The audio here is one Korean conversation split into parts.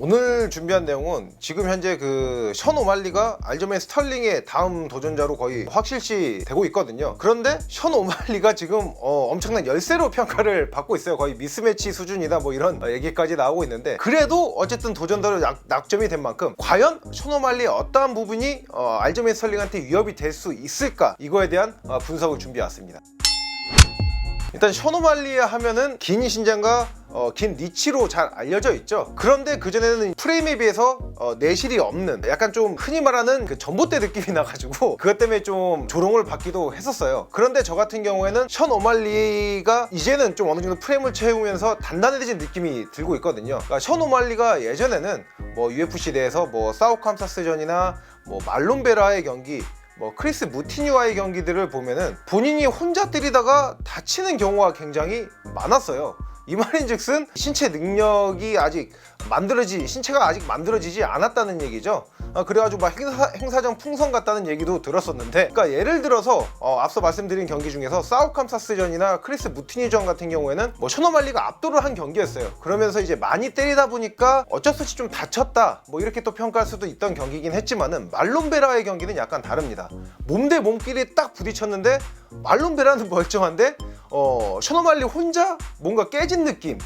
오늘 준비한 내용은 지금 현재 그 션 오말리가 알저메인 스털링의 다음 도전자로 거의 확실시 되고 있거든요. 그런데 션 오말리가 지금 엄청난 열세로 평가를 받고 있어요. 거의 미스매치 수준이다 뭐 이런 얘기까지 나오고 있는데, 그래도 어쨌든 도전자로 낙점이 된 만큼 과연 션 오말리의 어떠한 부분이 알저메인 스털링한테 위협이 될 수 있을까, 이거에 대한 분석을 준비해 왔습니다. 일단 션 오말리 하면은 긴 신장과 긴 리치로 잘 알려져 있죠. 그런데 그전에는 프레임에 비해서 내실이 없는, 약간 좀 흔히 말하는 그 전봇대 느낌이 나가지고 그것 때문에 좀 조롱을 받기도 했었어요. 그런데 저 같은 경우에는 션 오말리가 이제는 좀 어느 정도 프레임을 채우면서 단단해진 느낌이 들고 있거든요. 그러니까 션 오말리가 예전에는 뭐 UFC 내에서 뭐 사우캄사스전이나 뭐 말론 베라의 경기, 뭐 크리스 무티뉴와의 경기들을 보면은 본인이 혼자 때리다가 다치는 경우가 굉장히 많았어요. 이 말인즉슨 신체 능력이 아직 신체가 아직 만들어지지 않았다는 얘기죠. 그래가지고 막 행사장 풍선 같다는 얘기도 들었었는데, 그러니까 예를 들어서 앞서 말씀드린 경기 중에서 사우캄사스전이나 크리스 무티뉴전 같은 경우에는 뭐 션 오말리가 압도를 한 경기였어요. 그러면서 이제 많이 때리다 보니까 어쩔 수 없이 좀 다쳤다, 뭐 이렇게 또 평가할 수도 있던 경기긴 했지만은 말론 베라의 경기는 약간 다릅니다. 몸 대 몸끼리 딱 부딪혔는데 말론 베라는 멀쩡한데 션 오말리 혼자 뭔가 깨진 느낌,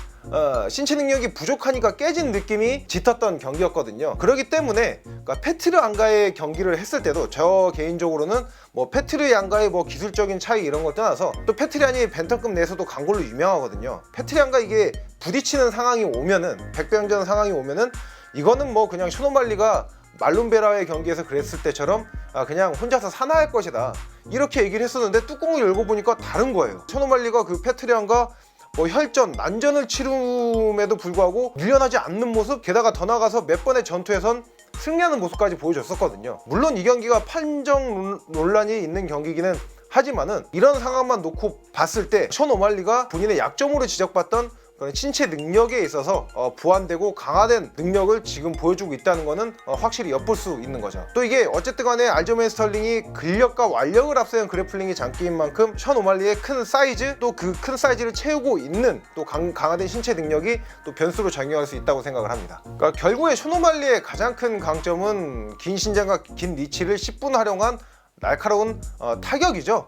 신체 능력이 부족하니까 깨진 느낌이 짙었던 경기였거든요. 그렇기 때문에 그러니까 페트르 앙가의 경기를 했을 때도 저 개인적으로는 뭐 페트르 앙가의 뭐 기술적인 차이 이런 걸 떠나서, 또 페트리안이 벤턴급 내에서도 강골로 유명하거든요. 페트르 앙가 이게 부딪히는 상황이 오면은, 백병전 상황이 오면은 이거는 뭐 그냥 션 오말리가 말론 베라의 경기에서 그랬을 때처럼 그냥 혼자서 사나할 것이다, 이렇게 얘기를 했었는데 뚜껑을 열고 보니까 다른 거예요. 션 오말리가 그 페트르 앙가 뭐 혈전, 난전을 치rum에도 불구하고 밀려나지 않는 모습, 게다가 더 나아가서 몇 번의 전투에선 승리하는 모습까지 보여줬었거든요. 물론 이 경기가 판정 논란이 있는 경기기는 하지만은 이런 상황만 놓고 봤을 때 션 오말리가 본인의 약점으로 지적받던 그런 신체 능력에 있어서 보완되고 강화된 능력을 지금 보여주고 있다는 거는 확실히 엿볼 수 있는 거죠. 또 이게 어쨌든 간에 알저메인 스털링이 근력과 완력을 앞세운 그래플링이 장기인 만큼 션 오말리의 큰 사이즈, 또 그 큰 사이즈를 채우고 있는 또 강화된 신체 능력이 또 변수로 작용할 수 있다고 생각을 합니다. 그러니까 결국에 션 오말리의 가장 큰 강점은 긴 신장과 긴 리치를 10분 활용한 날카로운 타격이죠.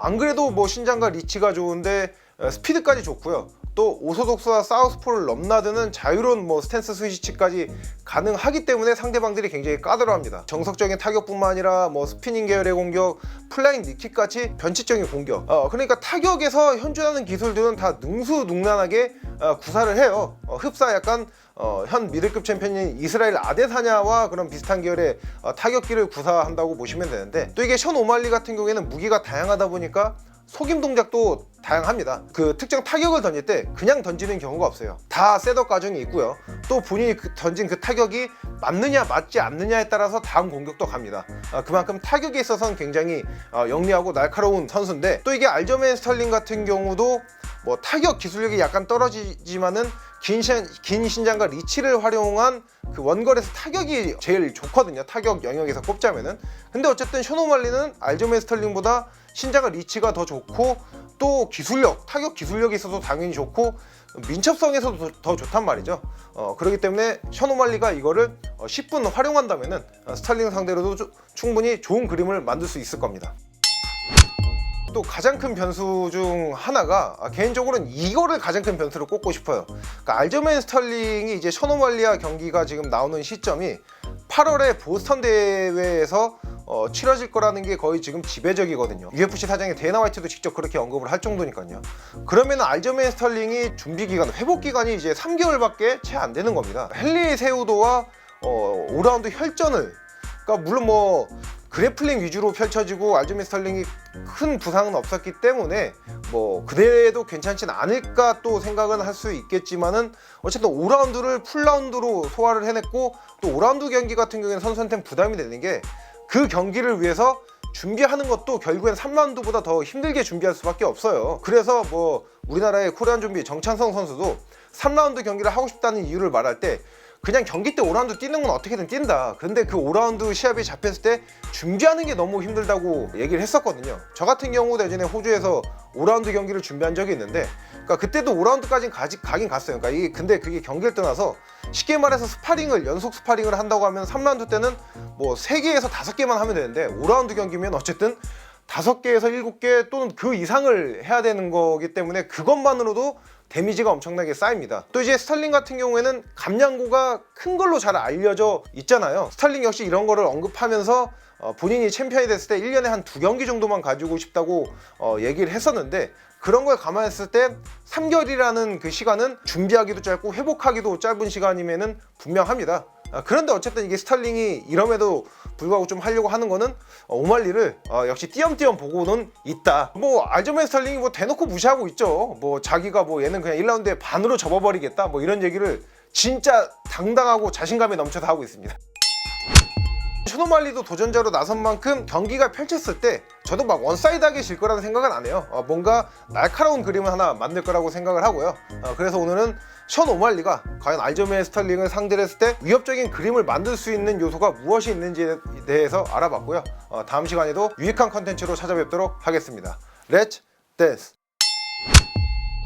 안 그래도 뭐 신장과 리치가 좋은데 스피드까지 좋고요. 또 오소독스와 사우스포를 넘나드는 자유로운 뭐 스탠스 스위치까지 가능하기 때문에 상대방들이 굉장히 까다로워합니다. 정석적인 타격뿐만 아니라 뭐 스피닝 계열의 공격, 플라잉 니킥 같이 변칙적인 공격, 그러니까 타격에서 현존하는 기술들은 다 능수능란하게 구사를 해요. 흡사 약간 현 미들급 챔피언인 이스라엘 아데사냐와 그런 비슷한 계열의 타격기를 구사한다고 보시면 되는데, 또 이게 션 오말리 같은 경우에는 무기가 다양하다 보니까 속임 동작도 다양합니다. 그 특정 타격을 던질 때 그냥 던지는 경우가 없어요. 다 셋업 과정이 있고요. 또 본인이 던진 그 타격이 맞느냐 맞지 않느냐에 따라서 다음 공격도 갑니다. 그만큼 타격에 있어서는 굉장히 영리하고 날카로운 선수인데, 또 이게 알저메인 스털링 같은 경우도 뭐 타격 기술력이 약간 떨어지지만은 긴 신장과 리치를 활용한 그 원거리에서 타격이 제일 좋거든요. 타격 영역에서 꼽자면은. 근데 어쨌든 션 오말리는 알저메인 스털링보다 신장과 리치가 더 좋고, 또 기술력, 타격 기술력이 있어서 당연히 좋고 민첩성에서도 더 좋단 말이죠. 그렇기 때문에 션 오말리가 이거를 10분 활용한다면은 스털링 상대로도 충분히 좋은 그림을 만들 수 있을 겁니다. 또 가장 큰 변수 중 하나가, 개인적으로는 이거를 가장 큰 변수로 꼽고 싶어요. 그러니까 알저메인 스털링이 이제 션 오말리와 경기가 지금 나오는 시점이 8월에 보스턴 대회에서 치러질 거라는 게 거의 지금 지배적이거든요. UFC 사장의 데이나 화이트도 직접 그렇게 언급을 할 정도니까요. 그러면 알저메인 스털링이 준비 기간, 회복 기간이 이제 3개월밖에 채 안 되는 겁니다. 헨리 세우도와 5라운드 혈전을, 그러니까 물론 뭐 그래플링 위주로 펼쳐지고 알저메인 스털링이 큰 부상은 없었기 때문에 뭐 그대도 괜찮진 않을까 또 생각은 할 수 있겠지만은, 어쨌든 5라운드를 풀라운드로 소화를 해냈고, 또 5라운드 경기 같은 경우에는 선수한테는 부담이 되는 게, 그 경기를 위해서 준비하는 것도 결국엔 3라운드보다 더 힘들게 준비할 수밖에 없어요. 그래서 뭐 우리나라의 코리안 좀비 정찬성 선수도 3라운드 경기를 하고 싶다는 이유를 말할 때 그냥 경기 때 5라운드 뛰는 건 어떻게든 뛴다. 근데 그 5라운드 시합이 잡혔을 때 준비하는 게 너무 힘들다고 얘기를 했었거든요. 저 같은 경우도 예전에 호주에서 5라운드 경기를 준비한 적이 있는데, 그러니까 그때도 5라운드까지 가긴 갔어요. 그러니까 근데 그게 경기를 떠나서 쉽게 말해서 연속 스파링을 한다고 하면 3라운드 때는 뭐 3개에서 5개만 하면 되는데 5라운드 경기면 어쨌든 5개에서 7개 또는 그 이상을 해야 되는 거기 때문에 그것만으로도 데미지가 엄청나게 쌓입니다. 또 이제 스털링 같은 경우에는 감량고가 큰 걸로 잘 알려져 있잖아요. 스털링 역시 이런 거를 언급하면서 본인이 챔피언이 됐을 때 1년에 한 2경기 정도만 가지고 싶다고 얘기를 했었는데, 그런 걸 감안했을 때 3개월이라는 그 시간은 준비하기도 짧고 회복하기도 짧은 시간임에는 분명합니다. 그런데 어쨌든 이게 스털링이 이럼에도 불구하고 좀 하려고 하는 거는 오말리를 역시 띄엄띄엄 보고는 있다. 뭐 알저맨 스털링이 뭐 대놓고 무시하고 있죠. 뭐 자기가 뭐 얘는 그냥 1라운드에 반으로 접어버리겠다 뭐 이런 얘기를 진짜 당당하고 자신감이 넘쳐서 하고 있습니다. 션 오말리도 도전자로 나선 만큼 경기가 펼쳤을 때 저도 막 원사이드하게 질 거라는 생각은 안 해요. 뭔가 날카로운 그림을 하나 만들 거라고 생각을 하고요. 그래서 오늘은 션 오말리가 과연 알저맨 스털링을 상대로 했을 때 위협적인 그림을 만들 수 있는 요소가 무엇이 있는지에 대해서 알아봤고요. 다음 시간에도 유익한 컨텐츠로 찾아뵙도록 하겠습니다. 렛츠 댄스!